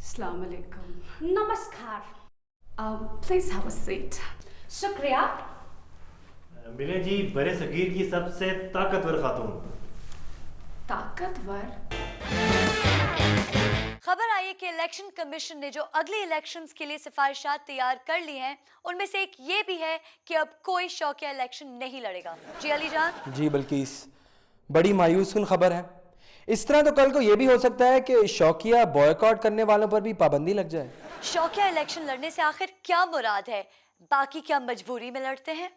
अस्सलाम वालेकुम। नमस्कार। Please have a seat. शुक्रिया। मिले जी बरे सगीर की सबसे ताकतवर खातून। ताकतवर? खबर आई है कि इलेक्शन कमीशन ने जो अगले इलेक्शंस के लिए सिफारिशात तैयार कर ली हैं, उनमें से एक ये भी है कि अब कोई शौकिया इलेक्शन नहीं लड़ेगा। जी अली जान। जी बल्किस, बड़ी मायूस कुन खबर है। इस तरह तो कल को यह भी हो सकता है कि शौकिया बॉयकॉट करने वालों पर भी पाबंदी लग जाए। शौकिया इलेक्शन लड़ने से आखिर क्या मुराद है? बाकी क्या मजबूरी में लड़ते हैं?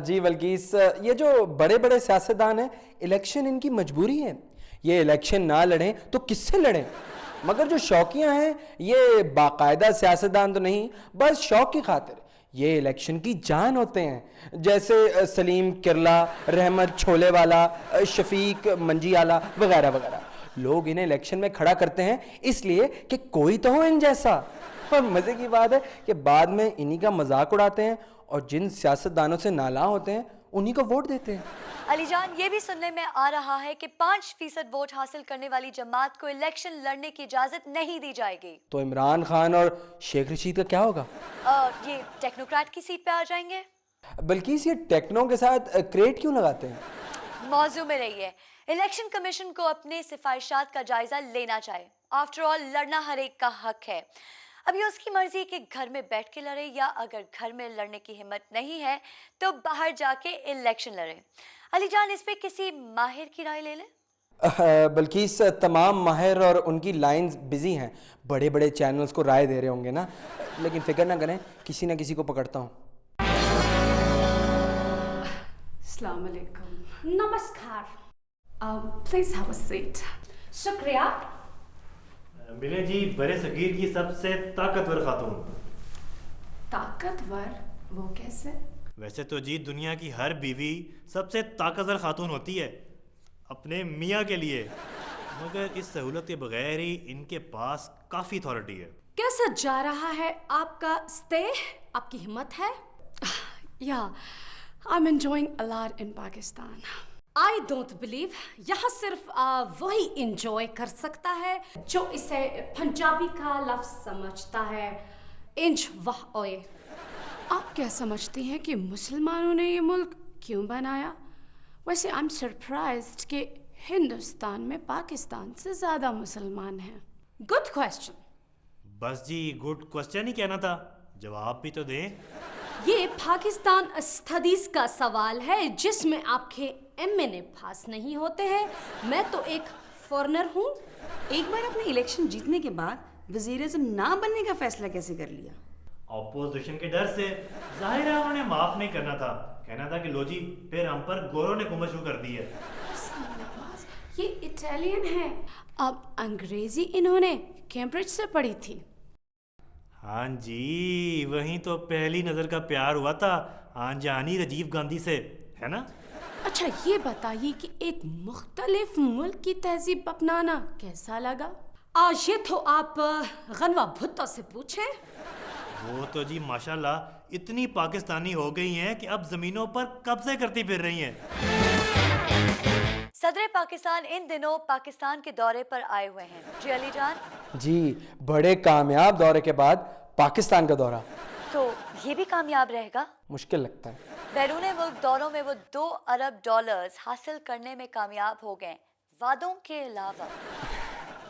जी बल्किस, ये जो बड़े बड़े सियासतदान हैं, इलेक्शन इनकी मजबूरी है। ये इलेक्शन ना लड़ें तो किससे लड़ें? मगर जो शौकिया हैं, ये बाकायदा सियासतदान तो नहीं, बस शौक की खातिर ये इलेक्शन की जान होते हैं। जैसे सलीम किरला, रहमत छोले वाला, शफीक मंजीआला वगैरह वगैरह। लोग इन्हें इलेक्शन में खड़ा करते हैं इसलिए कि कोई तो हो इन जैसा। और मजे की बात है कि बाद में इन्हीं का मजाक उड़ाते हैं और जिन सियासतदानों से नाला होते हैं उन्हीं को वोट देते हैं। अली जान, ये भी सुनने में आ रहा है कि 5% वोट हासिल करने वाली जमात को इलेक्शन लड़ने की इजाजत नहीं दी जाएगी। तो इमरान खान और शेख रशीद का क्या होगा? ये टेक्नोक्रेट की सीट पे आ जाएंगे। बल्कि ये टेक्नो के साथ क्रेट क्यों लगाते हैं? मौजू में रहिए। इलेक्शन कमीशन को अपने सिफारिशात का जायजा लेना चाहिए। आफ्टर ऑल लड़ना हर एक का हक है। अभी उसकी मर्जी कि घर में बैठ के लड़े या अगर घर में लड़ने की हिम्मत नहीं है तो बाहर जाके इलेक्शन लड़े। अली जान, इस पे किसी माहिर की राय ले ले। बल्कि इस तमाम माहिर और उनकी लाइंस बिजी हैं, बड़े बड़े चैनल्स को राय दे रहे होंगे ना। लेकिन फिक्र ना करें, किसी ना किसी को पकड़ता हूँ। अस्सलाम वालेकुम। नमस्कार। Please have a seat. शुक्रिया। मिले जी बरे सगीर की सबसे ताकतवर खातून। ताकतवर? वो कैसे? वैसे तो जी दुनिया की हर बीवी सबसे ताकतवर खातून होती है अपने मियाँ के लिए, मगर इस सहूलत के बगैर ही इनके पास काफ़ी अथॉरिटी है। कैसा जा रहा है आपका स्टे? आपकी हिम्मत है? या I am enjoying a lot in Pakistan. I don't believe यहाँ सिर्फ वही इंजॉय कर सकता है जो इसे पंजाबी का लफ्ज समझता है। इंज वाह ओए। आप क्या समझती हैं कि मुसलमानों ने ये मुल्क क्यों बनाया? वैसे आई एम सरप्राइज्ड कि हिंदुस्तान में पाकिस्तान से ज़्यादा मुसलमान हैं। Good question. बस जी गुड क्वेश्चन ही कहना था, जवाब भी तो दें। ये पाकिस्तान स्टडीज का सवाल है जिसमें आपके MA पास नहीं होते हैं। मैं तो एक फॉरेनर हूँ। एक बार अपने इलेक्शन जीतने के बाद वज़ीर-ए-आज़म ना बनने का फैसला कैसे कर लिया? ऑपोजिशन के डर से। जाहिर है उन्होंने माफ नहीं करना था, कहना था कि लो जी फिर हम पर गोरों ने हुकूमत शुरू कर दी है। ये इटालियन है। अब अंग्रेजी इन्होंने कैम्ब्रिज से पढ़ी थी। हाँ जी, वहीं तो पहली नजर का प्यार हुआ था आनजानी राजीव गांधी से, है ना? अच्छा ये बताइए कि एक मुख्तलिफ मुल्क की तहजीब अपनाना कैसा लगा? आज ये तो आप गनवा भुट्टो से पूछें। वो तो जी माशाल्लाह इतनी पाकिस्तानी हो गई हैं कि अब जमीनों पर कब्जे करती फिर रही हैं। सदर पाकिस्तान इन दिनों पाकिस्तान के दौरे पर आए हुए हैं। जी अली जान। जी, बड़े कामयाब दौरे के बाद पाकिस्तान का दौरा। तो ये भी कामयाब रहेगा? मुश्किल लगता है। बैरून मुल्क दौरों में वो $2 अरब हासिल करने में कामयाब हो गए, वादों के अलावा।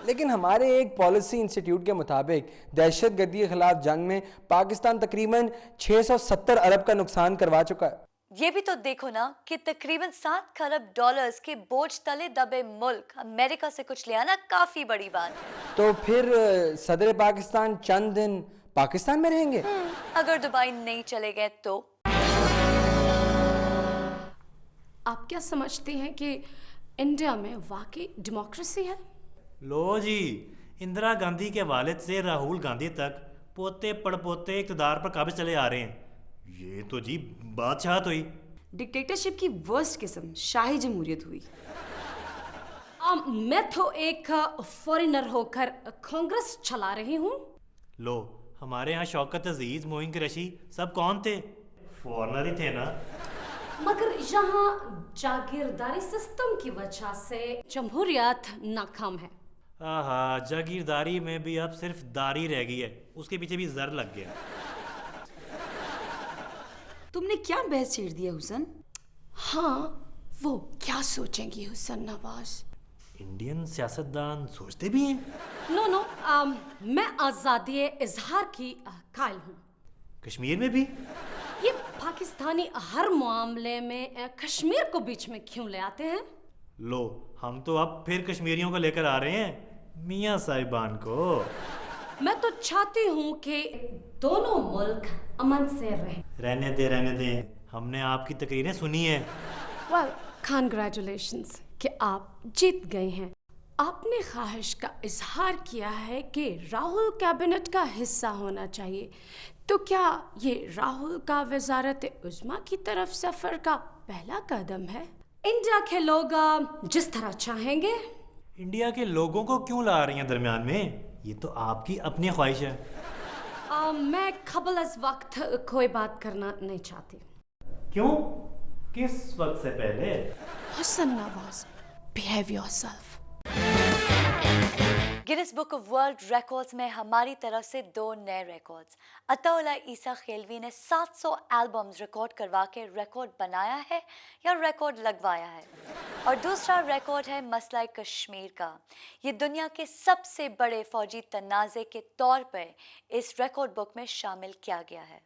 लेकिन हमारे एक पॉलिसी इंस्टीट्यूट के मुताबिक दहशतगर्दी के खिलाफ जंग में पाकिस्तान तकरीबन 670 अरब का नुकसान करवा चुका है। ये भी तो देखो ना कि तकरीबन $7 खरब के बोझ तले दबे मुल्क अमेरिका से कुछ ले आना काफी बड़ी बात है। तो फिर सदर पाकिस्तान चंद दिन पाकिस्तान में रहेंगे? अगर दुबई नहीं चले गए तो? आप क्या समझते हैं कि इंडिया में वाकई डेमोक्रेसी है? लो जी, इंदिरा गांधी के वालिद से राहुल गांधी तक पोते पड़पोते इक़्तिदार पर काबिज चले आ रहे हैं। ये तो जी बादशाहत हुई। डिक्टेटरशिप की वर्स्ट किस्म शाही जमहूरियत हुई। मैं तो एक फॉरेनर होकर कांग्रेस चला रही हूँ। लो, हमारे यहाँ शौकत अजीज, मोइन कुरैशी सब कौन थे? फॉरेनर ही थे ना। मगर यहाँ जागीरदारी सिस्टम की वजह से जमहूरियत नाकाम है। आहा, जागीरदारी में भी अब सिर्फ दारी रह गई है, उसके पीछे भी जर लग गया। तुमने क्या बहस छेड़ दिया हुसन? हाँ, वो क्या सोचेंगी हुसन नवाज? इंडियन सियासतदान सोचते भी हैं। नो, मैं आज़ादी इजहार की कायल हूँ। कश्मीर में भी? ये पाकिस्तानी हर मामले में कश्मीर को बीच में क्यों ले आते हैं? लो, हम तो अब फिर कश्मीरियों को लेकर आ रहे हैं, मियाँ साहिबान को। मैं तो चाहती हूँ कि दोनों मुल्क अमन से रहें। रहने दे, हमने आपकी तकरीरें सुनी है। वेल, कॉन्ग्रेचुलेशंस कि आप जीत गए हैं। आपने ख्वाहिश का इजहार किया है कि राहुल कैबिनेट का हिस्सा होना चाहिए, तो क्या ये राहुल का वजारत उज़्मा की तरफ सफ़र का पहला कदम है? इंडिया के लोग जिस तरह चाहेंगे। इंडिया के लोगों को क्यों ला रही हैं दरमियान में? ये तो आपकी अपनी ख्वाहिश है। मैं कबल अज वक्त कोई बात करना नहीं चाहती। क्यों? किस वक्त से पहले? हुसन Nawaz, behave yourself. Guinness book of world records में हमारी तरफ से 2 नए रिकॉर्ड्स। अताउल्ला ईसा खेलवी ने 700 एल्बम्स रिकॉर्ड करवा के रिकॉर्ड बनाया है या रिकॉर्ड लगवाया है, और दूसरा रिकॉर्ड है मसला कश्मीर का। ये दुनिया के सबसे बड़े फौजी तनाज़े के तौर पर इस रिकॉर्ड बुक में शामिल किया गया है।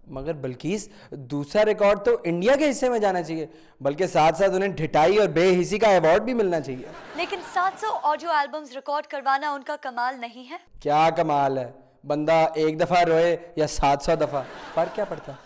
मगर बल्किस, दूसरा रिकॉर्ड तो इंडिया के हिस्से में जाना चाहिए, बल्कि साथ साथ उन्हें ढिठाई और बेहिसी का अवार्ड भी मिलना चाहिए। लेकिन 700 ऑडियो एल्बम्स रिकॉर्ड करवाना उनका कमाल नहीं है। क्या कमाल है? बंदा एक दफा रोए या 700 दफा, फर्क क्या पड़ता?